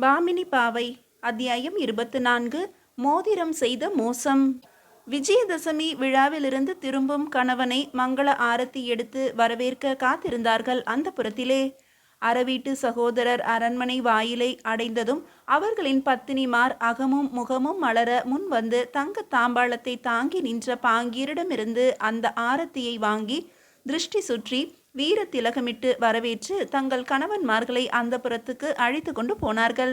பாமினி பாவை அத்தியாயம் 24. மோதிரம் செய்த மோசம். விஜயதசமி விழாவிலிருந்து திரும்பும் கணவனை மங்கள ஆரத்தி எடுத்து வரவேற்க காத்திருந்தார்கள் அந்த புறத்திலே. அறவீட்டு சகோதரர் அரண்மனை வாயிலை அடைந்ததும் அவர்களின் பத்தினிமார் அகமும் முகமும் மலர முன் வந்து தங்க தாம்பாளத்தை தாங்கி நின்ற பாங்கீரிடமிருந்து அந்த ஆரத்தியை வாங்கி திருஷ்டி சுற்றி வீர திலகமிட்டு வரவேற்று தங்கள் கணவன்மார்களை அந்த புறத்துக்கு அழைத்து கொண்டு போனார்கள்.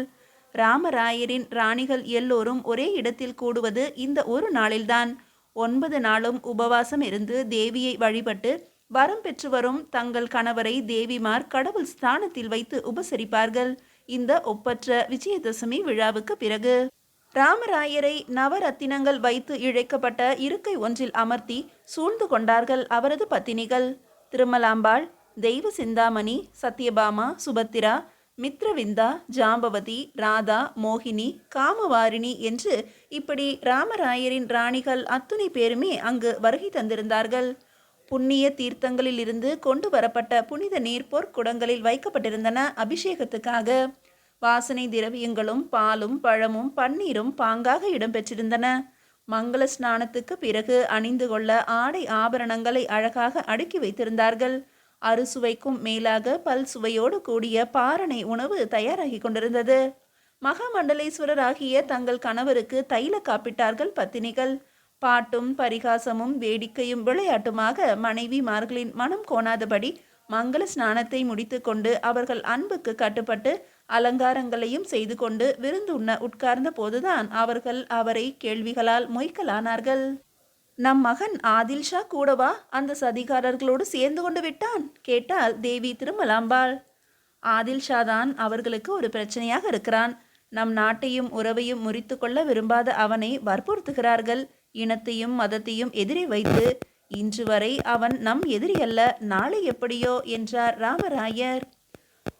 ராமராயரின் ராணிகள் எல்லோரும் ஒரே இடத்தில் கூடுவது இந்த ஒரு நாளில்தான். 9 நாளும் உபவாசம் இருந்து தேவியை வழிபட்டு வரம் பெற்று வரும் தங்கள் கணவரை தேவிமார் கடவுள் ஸ்தானத்தில் வைத்து உபசரிப்பார்கள் இந்த ஒப்பற்ற விஜயதசமி விழாவுக்கு பிறகு. ராமராயரை நவரத்தினங்கள் வைத்து இழைக்கப்பட்ட இருக்கை ஒன்றில் அமர்த்தி சூழ்ந்து கொண்டார்கள் அவரது பத்தினிகள். திருமலாம்பாள், தெய்வ சிந்தாமணி, சத்யபாமா, சுபத்திரா, மித்ரவிந்தா, ஜாம்பவதி, ராதா, மோகினி, காமவாரிணி என்று இப்படி ராமராயரின் ராணிகள் அத்துணை பேருமே அங்கு வருகை தந்திருந்தார்கள். புண்ணிய தீர்த்தங்களில் இருந்து கொண்டு வரப்பட்ட புனித நீர் பொற்குடங்களில் வைக்கப்பட்டிருந்தன அபிஷேகத்துக்காக. வாசனை திரவியங்களும் பாலும் பழமும் பன்னீரும் பாங்காக இடம்பெற்றிருந்தன. மங்கள ஸ்நானத்துக்கு பிறகு அணிந்து கொள்ள ஆடை ஆபரணங்களை அழகாக அடுக்கி வைத்திருந்தார்கள். அறுசுவைக்கும் மேலாக பல் சுவையோடு கூடிய பாரணை உணவு தயாராகி கொண்டிருந்தது. மகாமண்டலேஸ்வரர் ஆகிய தங்கள் கணவருக்கு தைல காப்பிட்டார்கள் பத்தினிகள். பாட்டும் பரிகாசமும் வேடிக்கையும் விளையாட்டுமாக மனைவிமார்களின் மனம் கோணாதபடி மங்கள ஸ்நானத்தை முடித்து கொண்டு அவர்கள் அன்புக்கு கட்டுப்பட்டு அலங்காரங்களையும் செய்து கொண்டு விருந்துண்ண உட்கார்ந்த போதுதான் அவர்கள் அவரை கேள்விகளால் மொய்க்கலானார்கள். நம் மகன் ஆதில்ஷா கூடவா அந்த சதிகாரர்களோடு சேர்ந்து கொண்டு விட்டான் கேட்டால் தேவி திருமலாம்பாள். ஆதில்ஷாதான் அவர்களுக்கு ஒரு பிரச்சனையாக இருக்கிறான். நம் நாட்டையும் உறவையும் முறித்து கொள்ள விரும்பாத அவனை வற்புறுத்துகிறார்கள். இனத்தையும் மதத்தையும் எதிரே வைத்து. இன்று வரை அவன் நம் எதிரி அல்ல, நாளை எப்படியோ என்றார் ராமராயர்.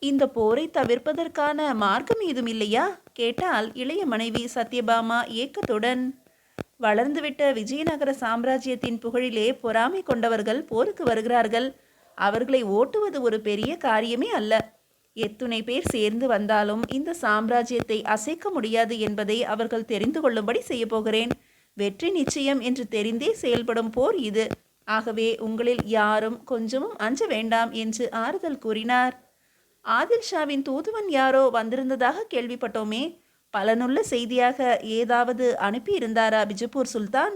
இந்த போரை தவிர்ப்பதற்கான மார்க்கம் ஏதும் இல்லையா கேட்டால் இளைய மனைவி சத்யபாமா ஏக்கத்துடன். வளர்ந்துவிட்ட விஜயநகர சாம்ராஜ்யத்தின் புகழிலே பொறாமை கொண்டவர்கள் போருக்கு வருகிறார்கள். அவர்களை ஓட்டுவது ஒரு பெரிய காரியமே அல்ல. எத்துணை பேர் சேர்ந்து வந்தாலும் இந்த சாம்ராஜ்யத்தை அசைக்க முடியாது என்பதை அவர்கள் தெரிந்து கொள்ளும்படி செய்ய போகிறேன். வெற்றி நிச்சயம் என்று தெரிந்தே செயல்படும் போர் இது. ஆகவே உங்களில் யாரும் கொஞ்சமும் அஞ்ச வேண்டாம் என்று ஆறுதல் கூறினார். ஆதில்ஷாவின் தூதுவன் யாரோ வந்திருந்ததாக கேள்விப்பட்டோமே, பலனுள்ள செய்தியாக ஏதாவது அனுப்பியிருந்தாரா பிஜப்பூர் சுல்தான்?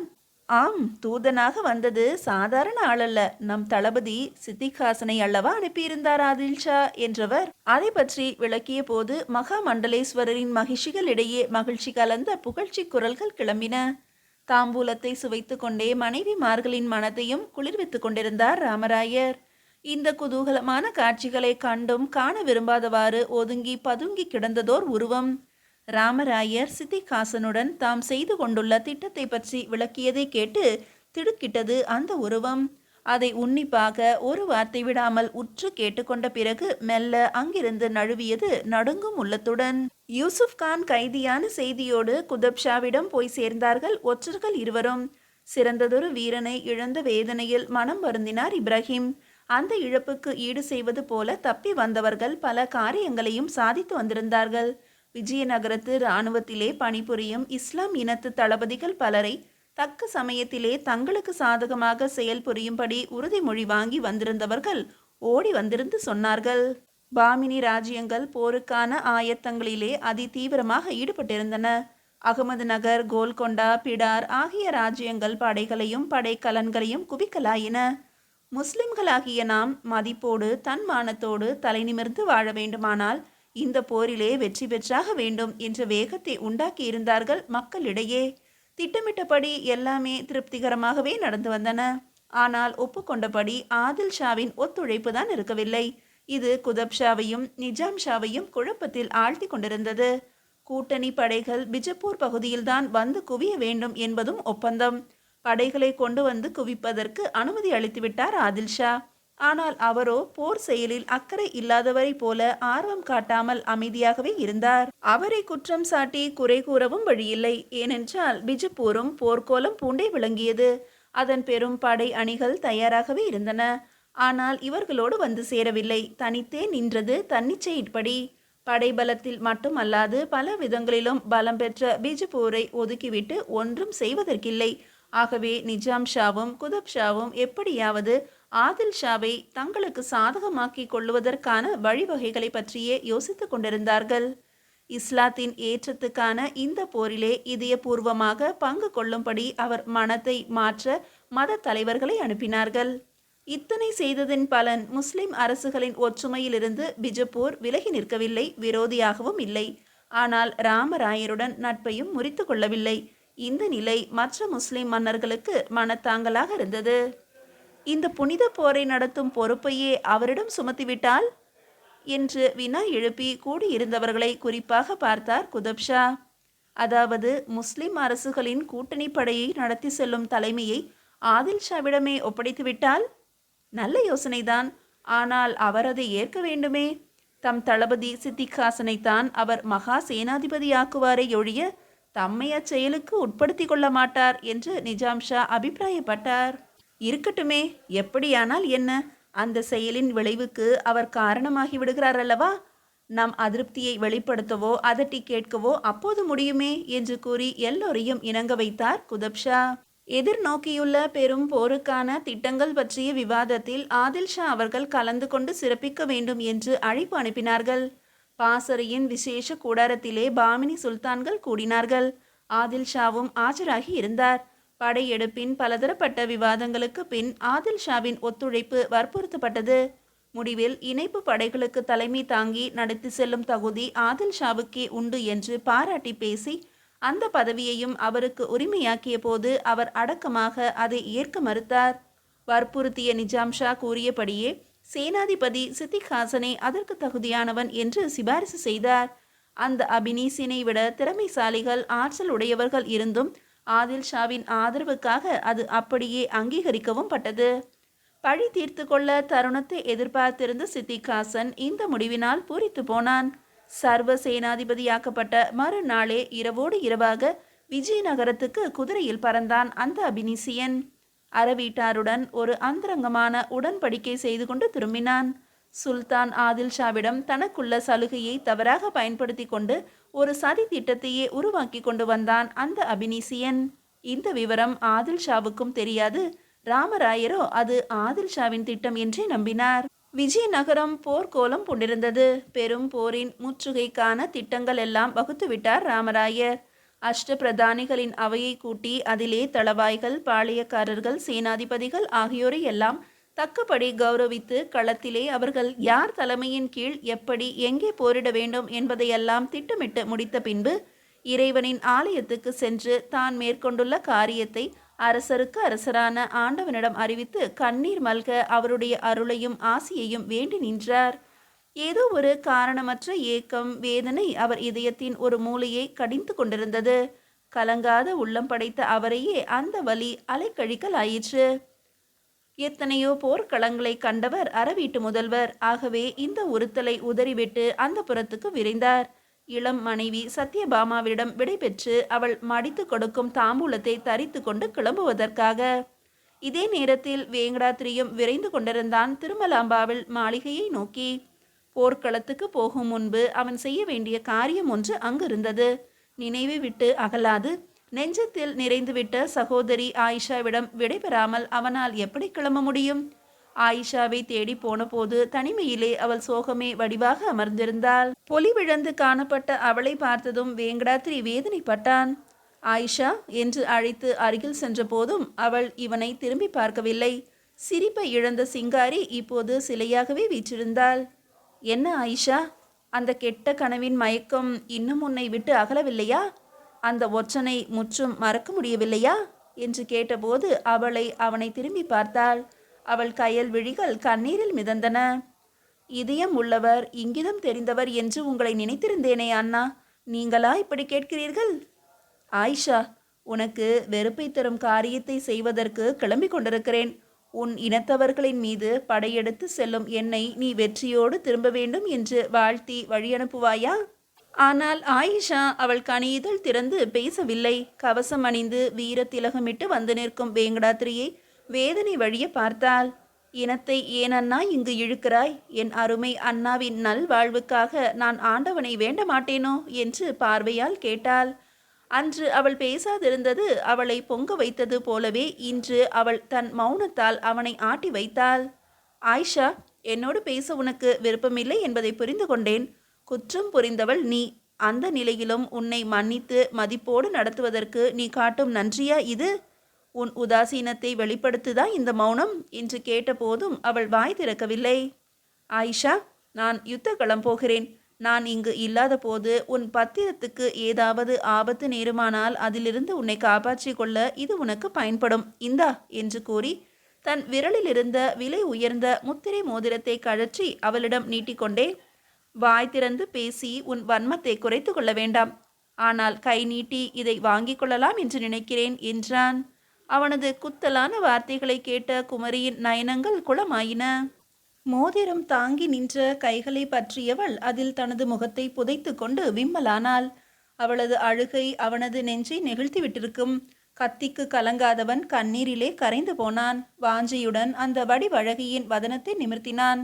ஆம், தூதனாக வந்தது சாதாரண ஆளல்ல, நம் தளபதி சித்திகாசனை அல்லவா அனுப்பியிருந்தார் ஆதில்ஷா என்றவர் அதை பற்றி விளக்கிய போது மகாமண்டலேஸ்வரரின் மகிழ்ச்சிகளிடையே மகிழ்ச்சி கலந்த புகழ்ச்சி குரல்கள் கிளம்பின. தாம்பூலத்தை சுவைத்து கொண்டே மனைவிமார்களின் மனத்தையும் குளிர்வித்து கொண்டிருந்தார் ராமராயர். இந்த குதூகலமான காட்சிகளை கண்டும் காண விரும்பாதவாறு ஒதுங்கி பதுங்கி கிடந்ததோர் உருவம். ராமராயர் சித்திகாசனுடன் தாம் செய்து கொண்டுள்ள திட்டத்தை பற்றி விளக்கியதை கேட்டு திடுக்கிட்டது அந்த உருவம். அதை உன்னிப்பாக ஒரு வார்த்தை விடாமல் உற்று கேட்டுக்கொண்ட பிறகு மெல்ல அங்கிருந்து நழுவியது நடுங்கும் உள்ளத்துடன். யூசுப் கான் கைதியான செய்தியோடு குதப்ஷாவிடம் போய் சேர்ந்தார்கள் ஒற்றர்கள் இருவரும். சிறந்ததொரு வீரனை இழந்த வேதனையில் மனம் வருந்தினார் இப்ராஹிம். அந்த இழப்புக்கு ஈடு செய்வது போல தப்பி வந்தவர்கள் பல காரியங்களையும் சாதித்து வந்திருந்தார்கள். விஜயநகரத்து இராணுவத்திலே பணிபுரியும் இஸ்லாம் இனத்து தளபதிகள் பலரை தக்க சமயத்திலே தங்களுக்கு சாதகமாக செயல்புரியும்படி உறுதிமொழி வாங்கி வந்திருந்தவர்கள் ஓடி வந்திருந்து சொன்னார்கள். பாமினி ராஜ்யங்கள் போருக்கான ஆயத்தங்களிலே அதி தீவிரமாக ஈடுபட்டிருந்தன. அகமது நகர், கோல்கொண்டா, பிடார் ஆகிய ராஜ்யங்கள் படைகளையும் படைக்கலன்களையும் குவிக்கலாயின. முஸ்லிம்களாகிய நாம் மதிப்போடு தன்மானத்தோடு தலை நிமிர்ந்து வாழ வேண்டுமானால் இந்த போரிலே வெற்றி பெற்றாக வேண்டும் என்ற வேகத்தை உண்டாக்கி இருந்தார்கள் மக்களிடையே. திட்டமிட்டபடி எல்லாமே திருப்திகரமாகவே நடந்து வந்தன. ஆனால் ஒப்புக்கொண்டபடி ஆதில் ஷாவின் ஒத்துழைப்பு தான் இருக்கவில்லை. இது குதப்ஷாவையும் நிஜாம் ஷாவையும் குழப்பத்தில் ஆழ்த்தி கொண்டிருந்தது. கூட்டணி படைகள் பிஜப்பூர் பகுதியில்தான் வந்து குவிய வேண்டும் என்பதும் ஒப்பந்தம். படைகளை கொண்டு வந்து குவிப்பதற்கு அனுமதி அளித்துவிட்டார் ஆதில்ஷா. ஆனால் அவரோ போர் செயலில் அக்கறை இல்லாதவரை போல ஆர்வம் காட்டாமல் அமைதியாகவே இருந்தார். அவரை குற்றம் சாட்டி குறை கூறவும் வழியில்லை. ஏனென்றால் பிஜப்பூரும் போர்க்கோலம் பூண்டே விளங்கியது. அதன் பெரும் படை அணிகள் தயாராகவே இருந்தன. ஆனால் இவர்களோடு வந்து சேரவில்லை. தனித்தே நின்றது தன்னிச்சையின்படி. படைபலத்தில் மட்டுமல்லாது பல விதங்களிலும் பலம் பெற்ற பிஜப்பூரை ஒதுக்கிவிட்டு ஒன்றும் செய்வதற்கில்லை. ஆகவே நிஜாம் ஷாவும் குதுப் ஷாவும் எப்படியாவது ஆதில் ஷாவை தங்களுக்கு சாதகமாக்கிக் கொள்ளுவதற்கான வழிவகைகளை பற்றியே யோசித்துக் கொண்டிருந்தார்கள். இஸ்லாத்தின் ஏற்றத்துக்கான இந்த போரிலே இதயபூர்வமாக பங்கு கொள்ளும்படி அவர் மனத்தை மாற்ற மத தலைவர்களை அனுப்பினார்கள். இத்தனை செய்ததின் பலன் முஸ்லிம் அரசுகளின் ஒற்றுமையிலிருந்து பிஜப்பூர் விலகி நிற்கவில்லை, விரோதியாகவும் இல்லை. ஆனால் ராமராயருடன் நட்பையும் முறித்து கொள்ளவில்லை. இந்த நிலை மற்ற முஸ்லிம் மன்னர்களுக்கு மனத்தாங்கலாக இருந்தது. இந்த புனித போரை நடத்தும் பொறுப்பையே அவரிடம் சுமத்திவிட்டால் என்று வினா எழுப்பி கூடியிருந்தவர்களை குறிப்பாக பார்த்தார் குதுப் ஷா. அதாவது முஸ்லிம் அரசுகளின் கூட்டணி படையை நடத்தி செல்லும் தலைமையை ஆதில் ஷாவிடமே ஒப்படைத்துவிட்டால் நல்ல யோசனைதான். ஆனால் அவர் அதை ஏற்க வேண்டுமே. தம் தளபதி சித்திக் ஹாசனைத்தான் அவர் மகா சேனாதிபதியாக்குவாரே ஒழிய தம்மை அச்செயலுக்கு உட்படுத்தி கொள்ள மாட்டார் என்று நிஜாம் ஷா அபிப்பிராயப்பட்டார். இருக்கட்டுமே, எப்படியானால் என்ன, அந்த செயலின் விளைவுக்கு அவர் காரணமாகி விடுகிறார் அல்லவா. நம் அதிருப்தியை வெளிப்படுத்தவோ அதட்டி கேட்கவோ அப்போது முடியுமே என்று கூறி எல்லோரையும் இணங்க வைத்தார் குதுப் ஷா. எதிர்நோக்கியுள்ள பெரும் போருக்கான திட்டங்கள் பற்றிய விவாதத்தில் ஆதில் ஷா அவர்கள் கலந்து கொண்டு சிறப்பிக்க வேண்டும் என்று அழைப்பு அனுப்பினார்கள். பாசறையின் விசேஷ கூடாரத்திலே பாமினி சுல்தான்கள் கூடினார்கள். ஆதில் ஷாவும் ஆஜராகி இருந்தார். படையெடுப்பின் பலதரப்பட்ட விவாதங்களுக்கு பின் ஆதில் ஷாவின் ஒத்துழைப்பு வற்புறுத்தப்பட்டது. முடிவில் இணைப்பு படைகளுக்கு தலைமை தாங்கி நடத்தி செல்லும் தகுதி ஆதில் ஷாவுக்கே உண்டு என்று பாராட்டி பேசி அந்த பதவியையும் அவருக்கு உரிமையாக்கிய போது அவர் அடக்கமாக அதை ஏற்க மறுத்தார். வற்புறுத்திய நிஜாம் ஷா கூறியபடியே சேனாதிபதி சித்திக் ஹாசனை அதற்கு தகுதியானவன் என்று சிபாரிசு செய்தார். அந்த அபினீசினை விட திறமைசாலிகள் ஆற்றல் உடையவர்கள் இருந்தும் ஆதில் ஷாவின் ஆதரவுக்காக அது அப்படியே அங்கீகரிக்கவும் பட்டது. பழி தீர்த்து கொள்ள தருணத்தை எதிர்பார்த்திருந்த சித்திக் ஹாசன் இந்த முடிவினால் பூரித்து போனான். சர்வ சேனாதிபதியாக்கப்பட்ட மறுநாளே இரவோடு இரவாக விஜயநகரத்துக்கு குதிரையில் பறந்தான் அந்த அபினீசியன். அறவீட்டாருடன் ஒரு அந்தரங்கமான உடன்படிக்கை செய்து கொண்டு திரும்பினான். சுல்தான் ஆதில் ஷாவிடம் தனக்குள்ள சலுகையை தவறாக பயன்படுத்தி கொண்டு ஒரு சதி திட்டத்தையே உருவாக்கி கொண்டு வந்தான் அந்த அபினீசியன். இந்த விவரம் ஆதில் ஷாவுக்கும் தெரியாது. ராமராயரோ அது ஆதில் ஷாவின் திட்டம் என்றே நம்பினார். விஜயநகரம் போர்க்கோலம் பூண்டிருந்தது. பெரும் போரின் முற்றுகைக்கான திட்டங்கள் எல்லாம் வகுத்துவிட்டார் ராமராயர். அஷ்ட பிரதானிகளின் அவையை கூட்டி அதிலே தளவாய்கள், பாளையக்காரர்கள், சேனாதிபதிகள் ஆகியோரை எல்லாம் தக்கபடி கௌரவித்து களத்திலே அவர்கள் யார் தலைமையின் கீழ் எப்படி எங்கே போரிட வேண்டும் என்பதையெல்லாம் திட்டமிட்டு முடித்த பின்பு இறைவனின் ஆலயத்துக்கு சென்று தான் மேற்கொண்டுள்ள காரியத்தை அரசருக்கு அரசரான ஆண்டவனிடம் அறிவித்து கண்ணீர் மல்க அவருடைய அருளையும் ஆசியையும் வேண்டி நின்றார். ஏதோ ஒரு காரணமற்ற ஏக்கம், வேதனை அவர் இதயத்தின் ஒரு மூலையை கடிந்து கொண்டிருந்தது. கலங்காத உள்ளம் படைத்த அவரையே அந்த வலி அலைக்கழிக்கல் ஆயிற்று. எத்தனையோ போர்க்களங்களை கண்டவர் அறவீட்டு முதல்வர். ஆகவே இந்த உறுத்தலை உதறிவிட்டு அந்த புறத்துக்கு விரைந்தார். இளம் மனைவி சத்யபாமாவிடம் விடை பெற்று அவள் மடித்து கொடுக்கும் தாம்பூலத்தை தரித்து கொண்டு கிளம்புவதற்காக. இதே நேரத்தில் வேங்கடாத்திரியும் விரைந்து கொண்டிருந்தான் திருமலாம்பாவில் மாளிகையை நோக்கி. போர்க்களத்துக்கு போகும் முன்பு அவன் செய்ய வேண்டிய காரியம் ஒன்று அங்கு இருந்தது. நினைவை விட்டு அகலாது நெஞ்சத்தில் நிறைந்துவிட்ட சகோதரி ஆயிஷாவிடம் விடைபெறாமல் அவனால் எப்படி கிளம்ப முடியும்? ஆயிஷாவை தேடி போன போது தனிமையிலே அவள் சோகமே வடிவாக அமர்ந்திருந்தாள். பொலிவிழந்து காணப்பட்ட அவளை பார்த்ததும் வேங்கடாத்திரி வேதனைப்பட்டான். ஆயிஷா என்று அழைத்து அருகில் சென்ற போதும் அவள் இவனை திரும்பி பார்க்கவில்லை. சிரிப்பை இழந்த சிங்காரி இப்போது சிலையாகவே வீற்றிருந்தாள். என்ன ஆயிஷா, அந்த கெட்ட கனவின் மயக்கம் இன்னும் உன்னை விட்டு அகலவில்லையா? அந்த ஒற்றனை முற்றும் மறக்க முடியவில்லையா என்று கேட்டபோது அவனை திரும்பி பார்த்தாள். அவள் கயல் விழிகள் கண்ணீரில் மிதந்தன. இதயம் உள்ளவர், இங்கிதம் தெரிந்தவர் என்று உங்களை நினைத்திருந்தேனே அண்ணா, நீங்களா இப்படி கேட்கிறீர்கள்? ஆயிஷா, உனக்கு வெறுப்பை தரும் காரியத்தை செய்வதற்கு கிளம்பி கொண்டிருக்கிறேன். உன் இனத்தவர்களின் மீது படையெடுத்து செல்லும் என்னை நீ வெற்றியோடு திரும்ப வேண்டும் என்று வாழ்த்தி வழியனுப்புவாயா? ஆனால் ஆயிஷா அவள் கனியுதல் திறந்து பேசவில்லை. கவசம் அணிந்து வீர திலகமிட்டு வந்து நிற்கும் வேங்கடாத்திரியை வேதனை வழிய பார்த்தாள். இனத்தை ஏன் அண்ணா இங்கு இழுக்கிறாய்? என் அருமை அண்ணாவின் நல்வாழ்வுக்காக நான் ஆண்டவனை வேண்ட மாட்டேனோ என்று பார்வையால் கேட்டாள். அன்று அவள் பேசாதிருந்தது அவளை பொங்க வைத்தது போலவே இன்று அவள் தன் மௌனத்தால் அவனை ஆட்டி வைத்தாள். ஆயிஷா, என்னோடு பேச உனக்கு விருப்பமில்லை என்பதை புரிந்து கொண்டேன். குற்றம் புரிந்தவள் நீ. அந்த நிலையிலும் உன்னை மன்னித்து மதிப்போடு நடத்துவதற்கு நீ காட்டும் நன்றியா இது? உன் உதாசீனத்தை வெளிப்படுத்துதா இந்த மௌனம் என்று கேட்டபோதும் அவள் வாய் திறக்கவில்லை. ஆயிஷா, நான் யுத்த களம் போகிறேன். நான் இங்கு இல்லாத போது உன் பத்திரத்துக்கு ஏதாவது ஆபத்து நேருமானால் அதிலிருந்து உன்னை காப்பாற்றிக் கொள்ள இது உனக்கு பயன்படும். இந்தா என்று கூறி தன் விரலில் இருந்த விலை உயர்ந்த முத்திரை மோதிரத்தை கழற்றி அவளிடம் நீட்டிக்கொண்டே, வாய் திறந்து பேசி உன் வன்மத்தை குறைத்து கொள்ள வேண்டாம். ஆனால் கை நீட்டி இதை வாங்கிக் கொள்ளலாம் என்று நினைக்கிறேன் என்றான். அவனது குத்தலான வார்த்தைகளை கேட்ட குமரியின் நயனங்கள் குளமாயின. மோதிரம் தாங்கி நின்ற கைகளை பற்றியவள் அதில் தனது முகத்தை புதைத்து கொண்டு விம்மலானாள். அவளது அழுகை அவனது நெஞ்சை நெகிழ்த்தி விட்டிருக்கும். கத்திக்கு கலங்காதவன் கண்ணீரிலே கரைந்து போனான். வாஞ்சையுடன் அந்த வடிவழகியின் வதனத்தை நிமிர்த்தினான்.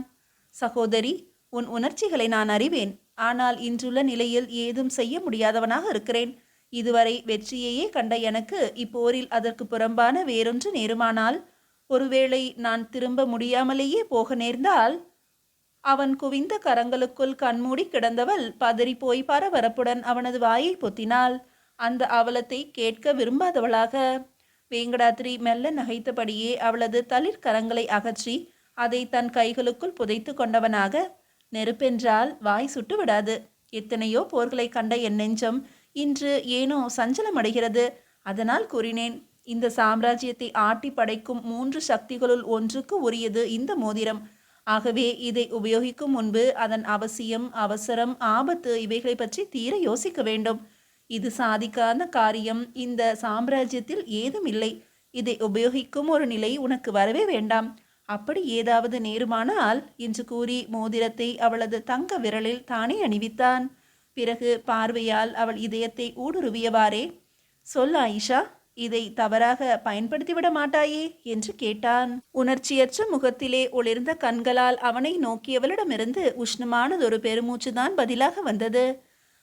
சகோதரி, உன் உணர்ச்சிகளை நான் அறிவேன். ஆனால் இன்றுள்ள நிலையில் ஏதும் செய்ய முடியாதவனாக இருக்கிறேன். இதுவரை வெற்றியையே கண்ட எனக்கு இப்போரில் அதற்கு புறம்பான வேறொன்று நேருமானால், ஒருவேளை நான் திரும்ப முடியாமலேயே போக நேர்ந்தால்... அவன் குவிந்த கரங்களுக்குள் கண்மூடி கிடந்தவள் பதறிப்போய் பரபரப்புடன் அவனது வாயை பொத்தினாள். அந்த அவலத்தை கேட்க விரும்பாதவளாக. வேங்கடாத்ரி மெல்ல நகைத்தபடியே அவளது தளிர் கரங்களை அகற்றி அதை தன் கைகளுக்குள் புதைத்து கொண்டவனாக, நெருப்பென்றால் வாய் சுட்டு விடாது. எத்தனையோ போர்களை கண்ட என் நெஞ்சம் இன்று ஏனோ சஞ்சலமடைகிறது. அதனால் கூறினேன். இந்த சாம்ராஜ்யத்தை ஆட்டி படைக்கும் 3 சக்திகளுள் ஒன்றுக்கு உரியது இந்த மோதிரம். ஆகவே இதை உபயோகிக்கும் முன்பு அதன் அவசியம், அவசரம், ஆபத்து இவைகளை பற்றி தீர யோசிக்க வேண்டும். இது சாதிக்காத காரியம் இந்த சாம்ராஜ்யத்தில் ஏதும் இல்லை. இதை உபயோகிக்கும் ஒரு நிலை உனக்கு வரவே வேண்டாம். அப்படி ஏதாவது நேருமானால் என்று கூறி மோதிரத்தை அவளது தங்க விரலில் தானே அணிவித்தான். பிறகு பார்வையால் அவள் இதயத்தை ஊடுருவியவாறே, சொல் ஆயிஷா, இதை தவறாக பயன்படுத்திவிட மாட்டாயே என்று கேட்டான். உணர்ச்சியற்ற முகத்திலே ஒளிர்ந்த கண்களால் அவனை நோக்கியவளிடமிருந்து உஷ்ணமானதொரு பெருமூச்சுதான் பதிலாக வந்தது.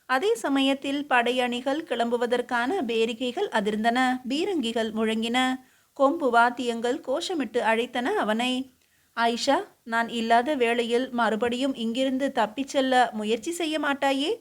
அதே சமயத்தில் படையணிகள் கிளம்புவதற்கான பேரிகைகள் அதிர்ந்தன. பீரங்கிகள் முழங்கின. கொம்பு வாத்தியங்கள் கோஷமிட்டு அழைத்தன அவனை. ஆயிஷா, நான் இல்லாத வேளையில் மறுபடியும் இங்கிருந்து தப்பிச் செல்ல முயற்சி செய்ய மாட்டாயே?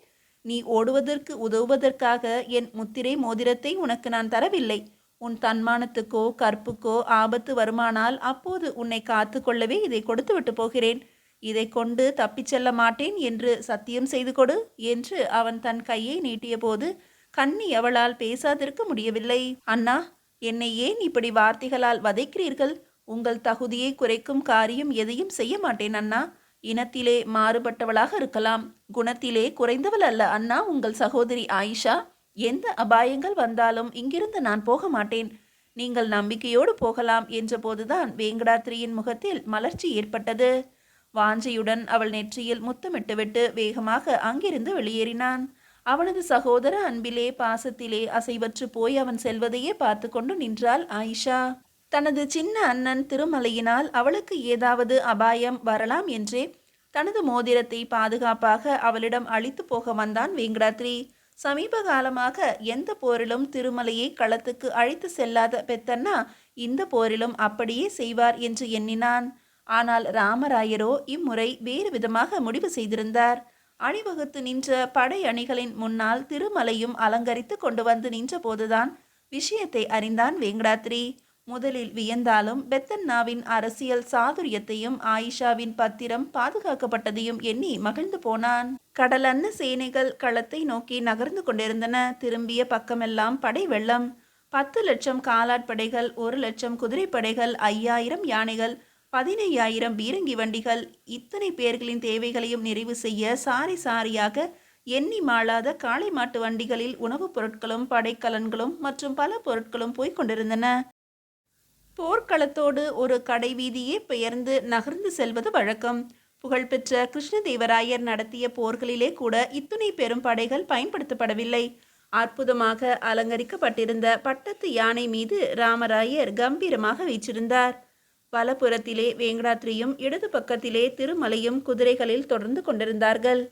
நீ ஓடுவதற்கு உதவுவதற்காக என் முத்திரை மோதிரத்தை உனக்கு நான் தரவில்லை. உன் தன்மானத்துக்கோ கற்புக்கோ ஆபத்து வருமானால் அப்போது உன்னை காத்து கொள்ளவே இதை கொடுத்து விட்டு போகிறேன். இதை கொண்டு தப்பிச் செல்ல மாட்டேன் என்று சத்தியம் செய்து கொடு என்று அவன் தன் கையை நீட்டிய போது கண்ணி அவளால் பேசாதிருக்க முடியவில்லை. அண்ணா, என்னை ஏன் இப்படி வார்த்தைகளால் வதைக்கிறீர்கள்? உங்கள் தகுதியை குறைக்கும் காரியம் எதையும் செய்ய மாட்டேன் அண்ணா. இனத்திலே மாறுபட்டவளாக இருக்கலாம், குணத்திலே குறைந்தவள் அல்ல அண்ணா உங்கள் சகோதரி ஆயிஷா. எந்த அபாயங்கள் வந்தாலும் இங்கிருந்து நான் போக மாட்டேன். நீங்கள் நம்பிக்கையோடு போகலாம் என்ற போதுதான் வேங்கடாத்ரியின் முகத்தில் மலர்ச்சி ஏற்பட்டது. வாஞ்சையுடன் அவள் நெற்றியில் முத்தமிட்டுவிட்டு வேகமாக அங்கிருந்து வெளியேறினான். அவனது சகோதர அன்பிலே பாசத்திலே அசைவற்று போய் அவன் செல்வதையே பார்த்து கொண்டு நின்றாள் ஆயிஷா. தனது சின்ன அண்ணன் திருமலையினால் அவளுக்கு ஏதாவது அபாயம் வரலாம் என்றே தனது மோதிரத்தை பாதுகாப்பாக அவளிடம் அழித்து போக வந்தான் வேங்கடாத்ரி. சமீப காலமாக எந்த போரிலும் திருமலையை களத்துக்கு அழைத்து செல்லாத பெத்தண்ணா இந்த போரிலும் அப்படியே செய்வார் என்று எண்ணினான். ஆனால் ராமராயரோ இம்முறை வேறு விதமாக முடிவு செய்திருந்தார். அணிவகுத்து நின்ற படை அணிகளின் முன்னால் திருமலையும் அலங்கரித்து கொண்டு வந்து நின்ற போதுதான் விஷயத்தை அறிந்தான் வேங்கடாத்ரி. முதலில் வியந்தாலும் பெத்தண்ணாவின் அரசியல் சாதுரியத்தையும் ஆயிஷாவின் பத்திரம் பாதுகாக்கப்பட்டதையும் எண்ணி மகிழ்ந்து போனான். கடலன்ன சேனைகள் களத்தை நோக்கி நகர்ந்து கொண்டிருந்தன. திரும்பிய பக்கமெல்லாம் படை வெள்ளம். 10 லட்சம் காலாட்படைகள், 1 லட்சம் குதிரைப்படைகள், 5000 யானைகள், 15,000 பீரங்கி வண்டிகள். இத்தனை பேர்களின் தேவைகளையும் நிறைவு செய்ய சாரி சாரியாக எண்ணி மாளாத காளை மாட்டு வண்டிகளில் உணவுப் பொருட்களும் படைக்கலன்களும் மற்றும் பல பொருட்களும் போய்க் கொண்டிருந்தன. போர்க்களத்தோடு ஒரு கடை வீதியே பெயர்ந்து நகர்ந்து செல்வது வழக்கம். புகழ்பெற்ற கிருஷ்ணதேவராயர் நடத்திய போர்களிலே கூட இத்துணை பெரும் படைகள் பயன்படுத்தப்படவில்லை. அற்புதமாக அலங்கரிக்கப்பட்டிருந்த பட்டத்து யானை மீது ராமராயர் கம்பீரமாக வீற்றிருந்தார். வலப்புறத்திலே வேங்கடாத்ரியும் இடது பக்கத்திலே திருமலையும் குதிரைகளில் தொடர்ந்து கொண்டிருந்தார்கள்.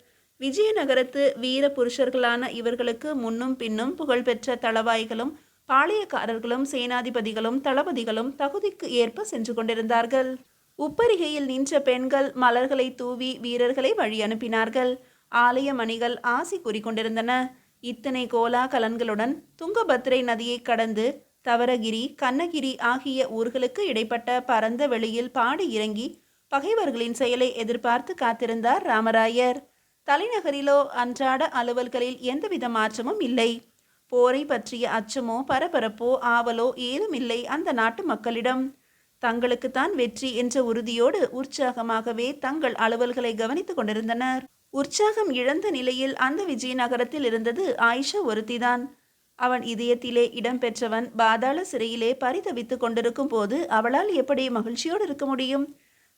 விஜயநகரத்து வீர புருஷர்களான இவர்களுக்கு முன்னும் பின்னும் புகழ்பெற்ற தளவாய்களும் பாளையக்காரர்களும் சேனாதிபதிகளும் தளபதிகளும் தகுதிக்கு ஏற்ப சென்று கொண்டிருந்தார்கள். உப்பரிகையில் நின்ற பெண்கள் மலர்களை தூவி வீரர்களை வழி அனுப்பினார்கள். ஆலய மணிகள் ஆசி கூறிக்கொண்டிருந்தன. இத்தனை கோலாகலன்களுடன் துங்கபத்ரை நதியை கடந்து தவரகிரி கண்ணகிரி ஆகிய ஊர்களுக்கு இடைப்பட்ட பரந்த வெளியில் பாடி இறங்கி பகைவர்களின் செயலை எதிர்பார்த்து காத்திருந்தார் ராமராயர். தலைநகரிலோ அன்றாட அலுவல்களில் எந்தவித மாற்றமும் இல்லை. போரை பற்றிய அச்சமோ பரபரப்போ ஆவலோ ஏதுமில்லை அந்த நாட்டு மக்களிடம். தங்களுக்குத்தான் வெற்றி என்ற உறுதியோடு உற்சாகமாகவே தங்கள் அலுவல்களை கவனித்துக் கொண்டிருந்தனர். உற்சாகம் இழந்த நிலையில் அந்த விஜயநகரத்தில் இருந்தது ஆயிஷா ஒருத்திதான். அவன் இதயத்திலே இடம்பெற்றவன் பாதாள சிறையிலே பரிதவித்துக் கொண்டிருக்கும் போது அவளால் எப்படி மகிழ்ச்சியோடு இருக்க முடியும்?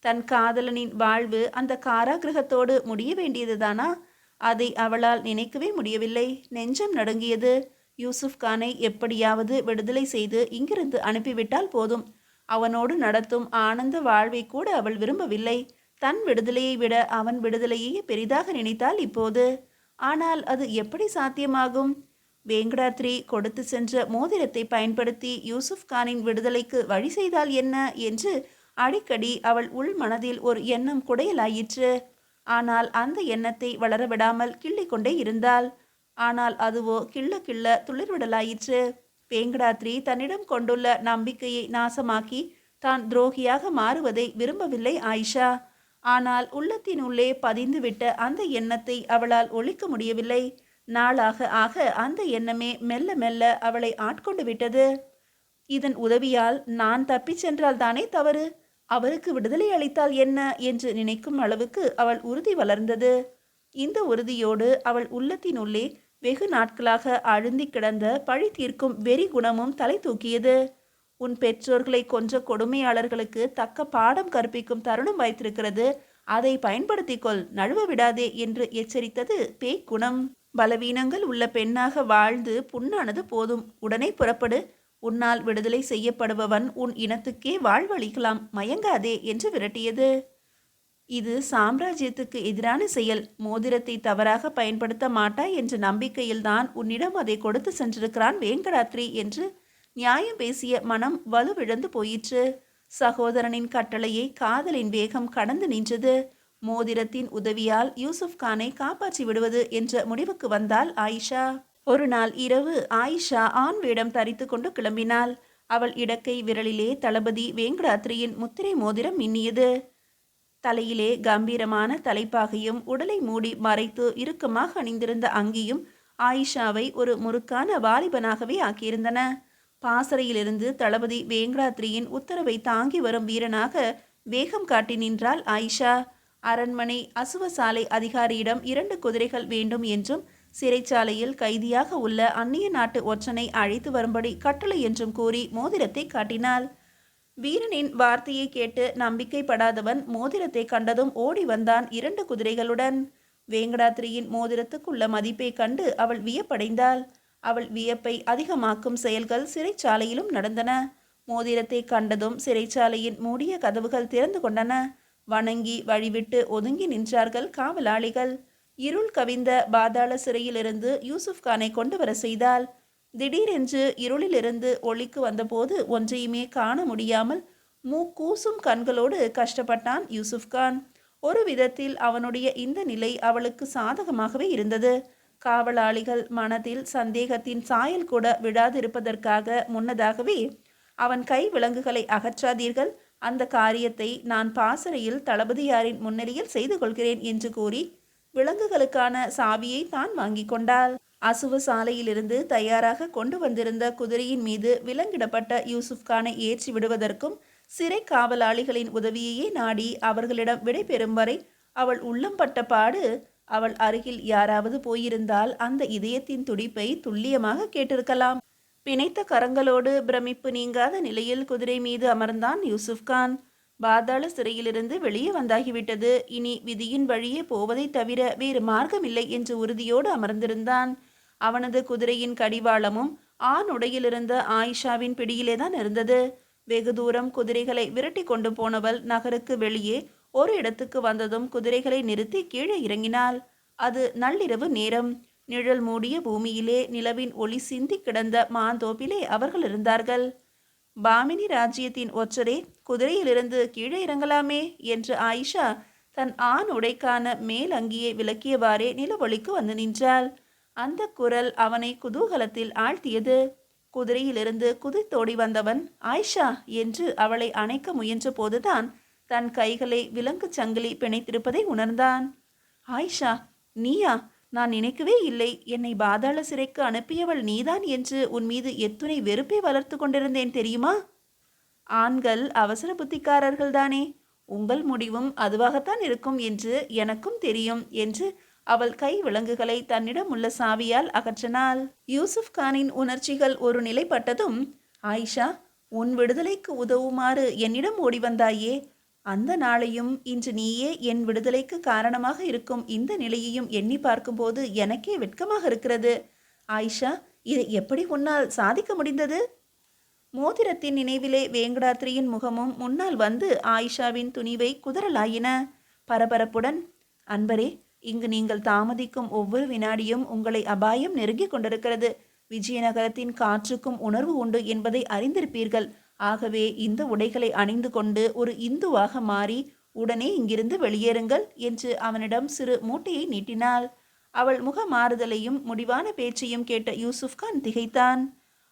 தன் காதலனின் வாழ்வு அந்த காராகிரகத்தோடு முடிய வேண்டியதுதானா? அதை அவளால் நினைக்கவே முடியவில்லை. நெஞ்சம் நடுங்கியது. யூசுப் கானை எப்படியாவது விடுதலை செய்து இங்கிருந்து அனுப்பிவிட்டால் போதும். அவனோடு நடத்தும் ஆனந்த வாழ்வை கூட அவள் விரும்பவில்லை. தன் விடுதலையை விட அவன் விடுதலையே பெரிதாக நினைத்தாள் இப்போது. ஆனால் அது எப்படி சாத்தியமாகும்? வேங்கடாத்ரி கொடுத்து சென்ற மோதிரத்தை பயன்படுத்தி யூசுப் கானின் விடுதலைக்கு வழி செய்தால் என்ன என்று அடிக்கடி அவள் உள் மனதில் ஒரு எண்ணம் குடையலாயிற்று. ஆனால் அந்த எண்ணத்தை வளரவிடாமல் கிள்ளிக்கொண்டே இருந்தாள். ஆனால் அதுவோ கிள்ள கிள்ள துளிர்விடலாயிற்று. வேங்கடாத்ரி தன்னிடம் கொண்டுள்ள நம்பிக்கையை நாசமாக்கி தான் துரோகியாக மாறுவதை விரும்பவில்லை ஆயிஷா. ஆனால் உள்ளத்தினுள்ளே பதிந்துவிட்ட அந்த எண்ணத்தை அவளால் ஒழிக்க முடியவில்லை. நாளாக ஆக அந்த எண்ணமே மெல்ல மெல்ல அவளை ஆட்கொண்டு விட்டது. இதன் உதவியால் நான் தப்பிச் சென்றால் தானே தவறு, அவருக்கு விடுதலை அளித்தால் என்ன என்று நினைக்கும் அளவுக்கு அவள் உறுதி வளர்ந்தது. இந்த உறுதியோடு அவள் உள்ளத்தினுள்ளே வெகு நாட்களாக அழுந்தி கிடந்த பழி தீர்க்கும் வெறி குணமும் தலை தூக்கியது. உன் பெற்றோர்களை கொன்ற கொடுமையாளர்களுக்கு தக்க பாடம் கற்பிக்கும் தருணம் வாய்த்திருக்கிறது, அதை பயன்படுத்திக்கொள், நழுவ விடாதே என்று எச்சரித்தது பேய் குணம். பலவீனங்கள் உள்ள பெண்ணாக வாழ்ந்து புண்ணானது போதும், உடனே புறப்படு. உன்னால் விடுதலை செய்யப்படுபவன் உன் இனத்துக்கே வாழ்வளிக்கலாம், மயங்காதே என்று விரட்டியது. இது சாம்ராஜ்யத்துக்கு எதிரான செயல். மோதிரத்தை தவறாக பயன்படுத்த மாட்டாய் என்ற நம்பிக்கையில்தான் உன்னிடம் அதை கொடுத்து சென்றிருக்கிறான் வேங்கடாத்ரி என்று நியாயம் பேசிய மனம் வலுவிழந்து போயிற்று. சகோதரனின் கட்டளையை காதலின் வேகம் கடந்து நின்றது. மோதிரத்தின் உதவியால் யூசுப் கானை காப்பாற்றி விடுவது என்ற முடிவுக்கு வந்தாள் ஆயிஷா. ஒரு நாள் இரவு ஆயிஷா ஆண் வேடம் தரித்து கொண்டு கிளம்பினாள். அவள் இடக்கை விரலிலே தளபதி வேங்கடாத்ரியின் முத்திரை மோதிரம் மின்னியது. தலையிலே கம்பீரமான தலைப்பாகையும் உடலை மூடி மறைத்து இறுக்கமாக அணிந்திருந்த அங்கியும் ஆயிஷாவை ஒரு முறுக்கான வாலிபனாகவே ஆக்கியிருந்தன. பாசறையிலிருந்து தளபதி வேங்கடாத்ரியின் உத்தரவை தாங்கி வரும் வீரனாக வேகம் காட்டி நின்றாள் ஆயிஷா. அரண்மனை அசுவசாலை அதிகாரியிடம் 2 குதிரைகள் வேண்டும் என்றும் சிறைச்சாலையில் கைதியாக உள்ள அந்நிய நாட்டு ஒற்றனை அழைத்து வரும்படி கட்டளை என்றும் கூறி மோதிரத்தை காட்டினாள். வீரனின் வார்த்தையை கேட்டு நம்பிக்கைப்படாதவன் மோதிரத்தை கண்டதும் ஓடி வந்தான் 2 குதிரைகளுடன். வேங்கடாத்ரியின் மோதிரத்துக்குள்ள மதிப்பை கண்டு அவள் வியப்படைந்தாள். அவள் வியப்பை அதிகமாக்கும் செயல்கள் சிறைச்சாலையிலும் நடந்தன. மோதிரத்தை கண்டதும் சிறைச்சாலையின் மூடிய கதவுகள் திறந்து கொண்டன. வணங்கி வழிவிட்டு ஒதுங்கி நின்றார்கள் காவலாளிகள். இருள் கவிந்த பாதாள சிறையிலிருந்து யூசுப் கானை கொண்டு வர செய்தாள். திடீரென்று இருளிலிருந்து ஒளிக்கு வந்தபோது ஒன்றையுமே காண முடியாமல் மூக்கூசும் கண்களோடு கஷ்டப்பட்டான் யூசுப் கான். ஒரு விதத்தில் அவனுடைய இந்த நிலை அவளுக்கு சாதகமாகவே இருந்தது. காவலாளிகள் மனதில் சந்தேகத்தின் சாயல் கூட விடாதிருப்பதற்காக முன்னதாகவே அவன் கை விலங்குகளை அகற்றாதீர்கள், அந்த காரியத்தை நான் பாசறையில் தளபதியாரின் முன்னிலையில் செய்து கொள்கிறேன் என்று கூறி விலங்குகளுக்கான சாவியை தான் வாங்கி கொண்டாள். அசுவ சாலையிலிருந்து தயாராக கொண்டு வந்திருந்த குதிரையின் மீது விலங்கிடப்பட்ட யூசுப் கானை ஏற்றி விடுவதற்கும் சிறை காவலாளிகளின் உதவியையே நாடி அவர்களிடம் விடை பெறும் வரை அவள் உள்ளம் பட்ட பாடு. அவள் அருகில் யாராவது போயிருந்தால் அந்த இதயத்தின் துடிப்பை துல்லியமாக கேட்டிருக்கலாம். பிணைத்த கரங்களோடு பிரமிப்பு நீங்காத நிலையில் குதிரை மீது அமர்ந்தான் யூசுப் கான். பாதாள சிறையிலிருந்து வெளியே வந்தாகிவிட்டது, இனி விதியின் வழியே போவதை தவிர வேறு மார்க்கமில்லை என்று உறுதியோடு அமர்ந்திருந்தான். அவனது குதிரையின் கடிவாளமும் ஆணுடையிலிருந்த ஆயிஷாவின் பிடியிலேதான் இருந்தது. வெகு தூரம் குதிரைகளை விரட்டி கொண்டு போனவள் நகருக்கு வெளியே ஒரு இடத்துக்கு வந்ததும் குதிரைகளை நிறுத்தி கீழே இறங்கினாள். அது நள்ளிரவு நேரம். நிழல் மூடிய பூமியிலே நிலவின் ஒளி சிந்தி கிடந்த மாந்தோப்பிலே அவர்கள் இருந்தார்கள். பாமினி ராஜ்யத்தின் ஒற்றரே, குதிரையிலிருந்து கீழே இறங்கலாமே என்று ஆயிஷா தன் ஆண் உடைக்கான மேல் அங்கியை விலக்கியவாறே நிலவொளிக்கு வந்து நின்றாள். அந்த குரல் அவனை குதூகலத்தில் ஆழ்த்தியது. குதிரையிலிருந்து குதித்தோடி வந்தவன் ஆயிஷா என்று அவளை அணைக்க முயன்ற போதுதான் தன் கைகளை விலங்கு சங்கிலி பிணைத்திருப்பதை உணர்ந்தான். ஆயிஷா, நீயா? நான் நினைக்கவே இல்லை. என்னை பாதாள சிறைக்கு அனுப்பியவள் நீதான் என்று உன் மீது எத்துணை வெறுப்பை வளர்த்து கொண்டிருந்தேன் தெரியுமா? ஆண்கள் அவசர புத்திக்காரர்கள்தானே. உங்கள் முடிவும் அதுவாகத்தான் இருக்கும் என்று எனக்கும் தெரியும் என்று அவள் கை விலங்குகளை தன்னிடம் உள்ள சாவியால் அகற்றினாள். யூசுப் கானின் உணர்ச்சிகள் ஒரு நிலைப்பட்டதும், ஆயிஷா, உன் விடுதலைக்கு உதவுமாறு என்னிடம் ஓடி வந்தாயே, அந்த நாளையும் இன்று நீயே என் விடுதலைக்கு காரணமாக இருக்கும் இந்த நிலையையும் எண்ணி பார்க்கும்போது எனக்கே வெட்கமாக இருக்கிறது. ஆயிஷா, இதை எப்படி உன்னால் சாதிக்க முடிந்தது? மோதிரத்தின் நினைவிலே வேங்கடாத்ரியின் முகமும் முன்னால் வந்து ஆயிஷாவின் துணிவை குதறலாயின. பரபரப்புடன், அன்பரே, இங்கு நீங்கள் தாமதிக்கும் ஒவ்வொரு வினாடியும் உங்களை அபாயம் நெருங்கிக் கொண்டிருக்கிறது. விஜயநகரத்தின் காற்றுக்கும் உணர்வு உண்டு என்பதை அறிந்திருப்பீர்கள். ஆகவே இந்த உடைகளை அணிந்து கொண்டு ஒரு இந்துவாக மாறி உடனே இங்கிருந்து வெளியேறுங்கள் என்று அவனிடம் சிறு மூட்டையை நீட்டினாள். அவள் முக மாறுதலையும் முடிவான பேச்சையும் கேட்ட யூசுப் கான் திகைத்தான்.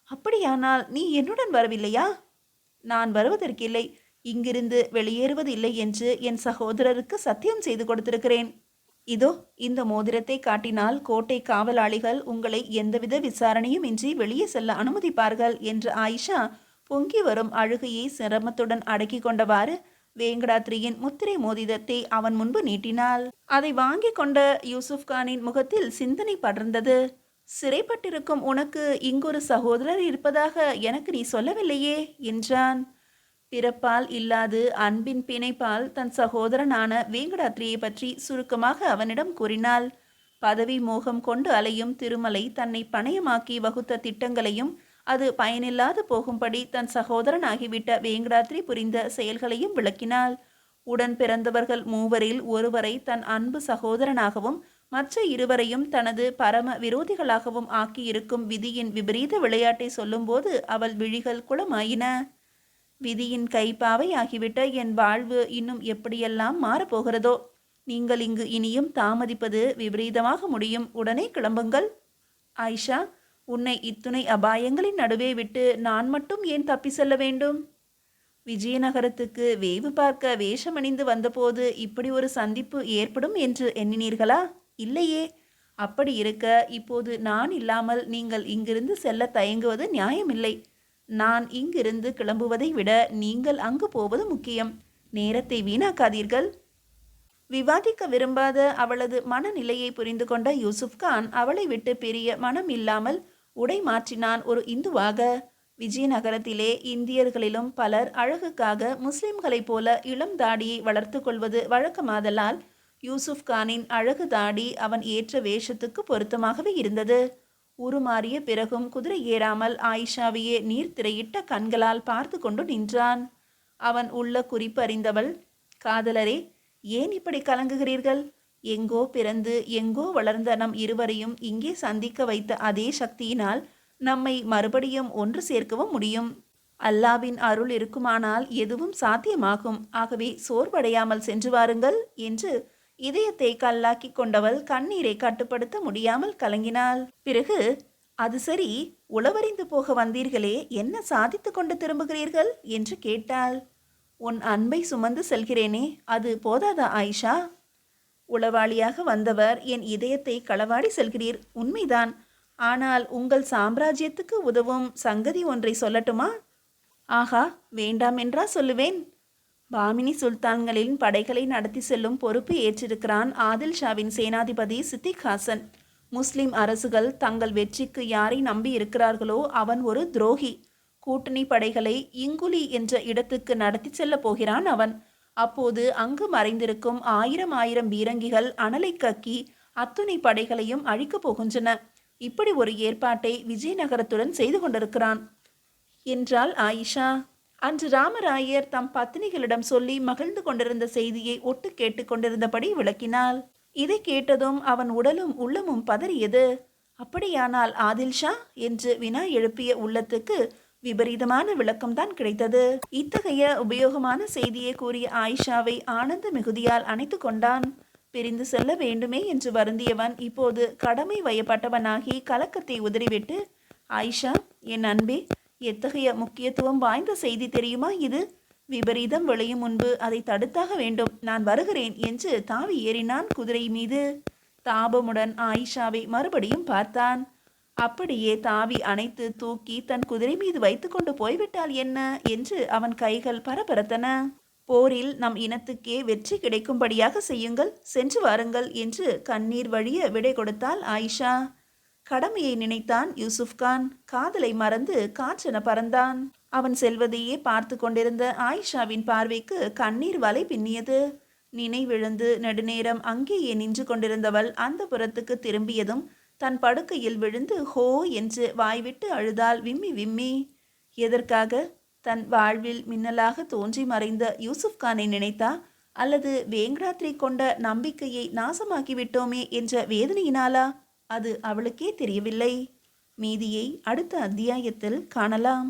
அப்படியானால் நீ என்னுடன் வரவில்லையா? நான் வருவதற்கில்லை. இங்கிருந்து வெளியேறுவதில்லை என்று என் சகோதரருக்கு சத்தியம் செய்து கொடுத்திருக்கிறேன். இதோ இந்த மோதிரத்தை காட்டினால் கோட்டை காவலாளிகள் உங்களை எந்தவித விசாரணையும் இன்றி வெளியே செல்ல அனுமதிப்பார்கள் என்று ஆயிஷா பொங்கி வரும் அழுகையை சிரமத்துடன் அடக்கி கொண்டவாறு வேங்கடாத்ரியின் முத்திரை மோதிரத்தை அவன் முன்பு நீட்டினாள். அதை வாங்கி கொண்ட யூசுப் கானின் முகத்தில் சிந்தனை படர்ந்தது. சிறைப்பட்டிருக்கும் உனக்கு இங்கொரு சகோதரர் இருப்பதாக எனக்கு நீ சொல்லவில்லையே என்றான். பிறப்பால் இல்லாது அன்பின் பிணைப்பால் தன் சகோதரனான வேங்கடாத்ரியை பற்றி சுருக்கமாக அவனிடம் கூறினாள். பதவி மோகம் கொண்டு அலையும் திருமலை தன்னை பணயமாக்கி வகுத்த திட்டங்களையும் அது பயனில்லாது போகும்படி தன் சகோதரனாகிவிட்ட வேங்கடாத்ரி புரிந்த செயல்களையும் விளக்கினாள். உடன் பிறந்தவர்கள் மூவரில் ஒருவரை தன் அன்பு சகோதரனாகவும் மற்ற இருவரையும் தனது பரம விரோதிகளாகவும் ஆக்கியிருக்கும் விதியின் விபரீத விளையாட்டை சொல்லும்போது அவள் விழிகள் குளமாயின. விதியின் கைப்பாவை ஆகிவிட்ட என் வாழ்வு இன்னும் எப்படியெல்லாம் மாறப்போகிறதோ. நீங்கள் இங்கு இனியும் தாமதிப்பது விபரீதமாக முடியும். உடனே கிளம்புங்கள். ஆயிஷா, உன்னை இத்துணை அபாயங்களின் நடுவே விட்டு நான் மட்டும் ஏன் தப்பி செல்ல வேண்டும்? விஜயநகரத்துக்கு வேவு பார்க்க வேஷமணிந்து வந்தபோது இப்படி ஒரு சந்திப்பு ஏற்படும் என்று எண்ணினீர்களா? இல்லையே. அப்படி இருக்க இப்போது நான் இல்லாமல் நீங்கள் இங்கிருந்து செல்ல தயங்குவது நியாயமில்லை. நான் இங்கிருந்து கிளம்புவதை விட நீங்கள் அங்கு போவது முக்கியம். நேரத்தை வீணாக்காதீர்கள். விவாதிக்க விரும்பாத அவளது மனநிலையை புரிந்து கொண்ட யூசுப் கான் அவளை விட்டு பிரிய மனம் இல்லாமல் உடை மாற்றினான் ஒரு இந்துவாக. விஜயநகரத்திலே இந்தியர்களிலும் பலர் அழகுக்காக முஸ்லிம்களைப் போல இளம் தாடியை வளர்த்து கொள்வது வழக்கமாதலால் யூசுப் கானின் அழகு தாடி அவன் ஏற்ற வேஷத்துக்கு பொருத்தமாகவே இருந்தது. உருமாறிய பிறகும் குதிரை ஏறாமல் ஆயிஷாவையே நீர் திரையிட்ட கண்களால் பார்த்து கொண்டு நின்றான். அவன் உள்ள குறிப்பு அறிந்தவள், காதலரே, ஏன் இப்படி கலங்குகிறீர்கள்? எங்கோ பிறந்து எங்கோ வளர்ந்த நம் இருவரையும் இங்கே சந்திக்க வைத்த அதே சக்தியினால் நம்மை மறுபடியும் ஒன்று சேர்க்கவும் முடியும். அல்லாவின் அருள் இருக்குமானால் எதுவும் சாத்தியமாகும். ஆகவே சோர்வடையாமல் சென்று வாருங்கள் என்று இதயத்தை கல்லாக்கி கொண்டவள் கண்ணீரை கட்டுப்படுத்த முடியாமல் கலங்கினாள். பிறகு, அது சரி, உளவறிந்து போக வந்தீர்களே, என்ன சாதித்து கொண்டு திரும்புகிறீர்கள் என்று கேட்டாள். உன் அன்பை சுமந்து செல்கிறேனே, அது போதாதா ஆயிஷா? உளவாளியாக வந்தவர் என் இதயத்தை களவாடி செல்கிறீர், உண்மைதான். ஆனால் உங்கள் சாம்ராஜ்யத்துக்கு உதவும் சங்கதி ஒன்றை சொல்லட்டுமா? ஆஹா, வேண்டாம் என்றா சொல்லுவேன். பாமினி சுல்தான்களின் படைகளை நடத்தி செல்லும் பொறுப்பு ஏற்றிருக்கிறான் ஆதில் ஷாவின் சேனாதிபதி சித்திக் ஹாசன். முஸ்லிம் அரசுகள் தங்கள் வெற்றிக்கு யாரை நம்பி இருக்கிறார்களோ அவன் ஒரு துரோகி. கூட்டணி படைகளை இங்குலி என்ற இடத்துக்கு நடத்தி செல்ல போகிறான் அவன். அப்போது அங்கு மறைந்திருக்கும் ஆயிரம் பீரங்கிகள் அனலை கக்கி அத்துணை படைகளையும் அழிக்கப் போகின்றன. இப்படி ஒரு ஏற்பாட்டை விஜயநகரத்துடன் செய்து கொண்டிருக்கிறான் என்றாள் ஆயிஷா. அன்று ராமராயர் தம் பத்தினிகளிடம் சொல்லி மகிழ்ந்து கொண்டிருந்த செய்தியை ஒட்டு கேட்டுக் கொண்டிருந்தபடி விளக்கினாள். இதை கேட்டதும் அவன் உடலும் உள்ளமும் பதறியது. அப்படியானால் ஆதில் ஷா என்று வினா எழுப்பிய உள்ளத்துக்கு விபரீதமான விளக்கம்தான் கிடைத்தது. இத்தகைய உபயோகமான செய்தியை கூறிய ஆயிஷாவை ஆனந்த மிகுதியால் அணைத்து கொண்டான். பிரிந்து செல்ல வேண்டுமே என்று வருந்தியவன் இப்போது கடமை வயப்பட்டவனாகி கலக்கத்தை உதறிவிட்டு, ஆயிஷா, என் அன்பே, எத்தகைய முக்கியத்துவம் வாய்ந்த செய்தி தெரியுமா இது? விபரீதம் விளையும் முன்பு அதை தடுத்தாக வேண்டும். நான் வருகிறேன் என்று தாவி ஏறினான் குதிரை மீது. தாபமுடன் ஆயிஷாவை மறுபடியும் பார்த்தான். அப்படியே தாவி அணைத்து தூக்கி தன் குதிரை மீது வைத்துக்கொண்டு போய்விட்டால் என்ன என்று அவன் கைகள் பரபரத்தன. போரில் நம் இனத்துக்கே வெற்றி கிடைக்கும்படியாக செய்யுங்கள், சென்று வாருங்கள் என்று கண்ணீர் வழிய விடை கொடுத்தாள் ஆயிஷா. கடமையை நினைத்தான் யூசுப்கான். காதலை மறந்து காற்றென பறந்தான். அவன் செல்வதையே பார்த்து கொண்டிருந்த ஆயிஷாவின் பார்வைக்கு கண்ணீர் வலை பின்னியது. நினைவிழந்து நெடுநேரம் அங்கேயே நின்று கொண்டிருந்தவள் அந்த புறத்துக்கு திரும்பியதும் தன் படுக்கையில் விழுந்து ஹோ என்று வாய்விட்டு அழுதாள் விம்மி விம்மி. எதற்காக? தன் வாழ்வில் மின்னலாக தோன்றி மறைந்த யூசுப்கானை நினைத்தா, அல்லது வேங்கடாத்ரி கொண்ட நம்பிக்கையை நாசமாக்கிவிட்டோமே என்ற வேதனையினாலா? அது அவளுக்கே தெரியவில்லை. மீதியை அடுத்த அத்தியாயத்தில் காணலாம்.